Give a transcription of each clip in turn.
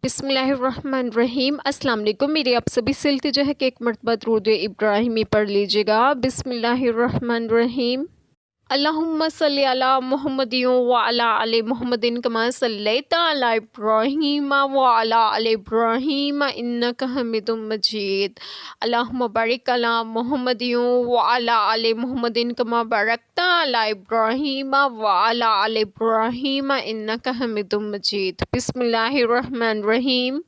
بسم اللہ الرحمن الرحیم۔ السلام علیکم۔ میری آپ سبھی سے التجا ہے کہ ایک مرتبہ درود ابراہیمی پڑھ لیجیے گا۔ بسم اللہ الرحمن الرحیم۔ اللہم صلی علی محمد وعلی آل محمد کما صلیت علی ابراہیم وعلی آل ابراہیم انک حمید مجید۔ اللہم بارک علی محمد وعلی آل محمد کما بارکت علی ابراہیم وعلی آل ابراہیم انک حمید مجید۔ بسم اللہ الرحمن الرحیم۔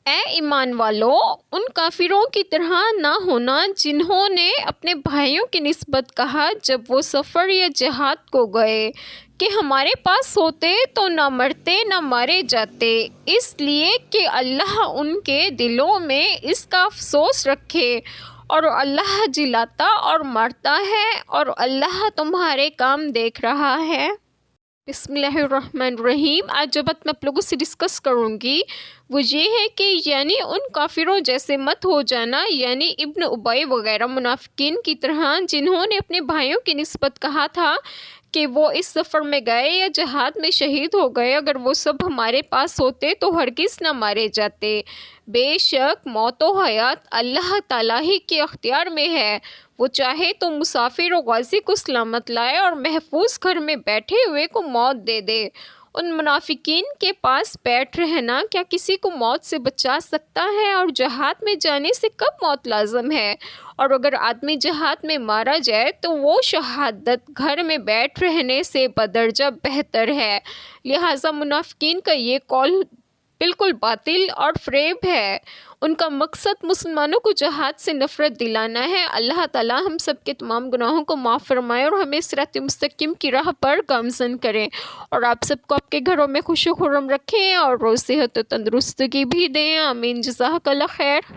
اے ایمان والو، ان کافروں کی طرح نہ ہونا جنہوں نے اپنے بھائیوں کی نسبت کہا جب وہ سفر یا جہاد کو گئے کہ ہمارے پاس ہوتے تو نہ مرتے نہ مارے جاتے، اس لیے کہ اللہ ان کے دلوں میں اس کا افسوس رکھے، اور اللہ جلاتا اور مارتا ہے، اور اللہ تمہارے کام دیکھ رہا ہے۔ بسم اللہ الرحمن الرحیم۔ آج جو بات میں آپ لوگوں سے ڈسکس کروں گی وہ یہ ہے کہ یعنی ان کافروں جیسے مت ہو جانا، یعنی ابن ابی وغیرہ منافقین کی طرح جنہوں نے اپنے بھائیوں کی نسبت کہا تھا کہ وہ اس سفر میں گئے یا جہاد میں شہید ہو گئے، اگر وہ سب ہمارے پاس ہوتے تو ہرگز نہ مارے جاتے۔ بے شک موت و حیات اللہ تعالیٰ ہی کے اختیار میں ہے، وہ چاہے تو مسافر و غازی کو سلامت لائے اور محفوظ گھر میں بیٹھے ہوئے کو موت دے دے۔ ان منافقین کے پاس بیٹھ رہنا کیا کسی کو موت سے بچا سکتا ہے؟ اور جہاد میں جانے سے کب موت لازم ہے؟ اور اگر آدمی جہاد میں مارا جائے تو وہ شہادت گھر میں بیٹھ رہنے سے بدرجہ بہتر ہے۔ لہٰذا منافقین کا یہ قول بالکل باطل اور فریب ہے۔ ان کا مقصد مسلمانوں کو جہاد سے نفرت دلانا ہے۔ اللہ تعالیٰ ہم سب کے تمام گناہوں کو معاف فرمائے اور ہمیں صراط مستقیم کی راہ پر گامزن کریں، اور آپ سب کو آپ کے گھروں میں خوش و خرم رکھیں اور روز صحت و تندرستگی بھی دیں۔ آمین۔ جزاک اللہ خیر۔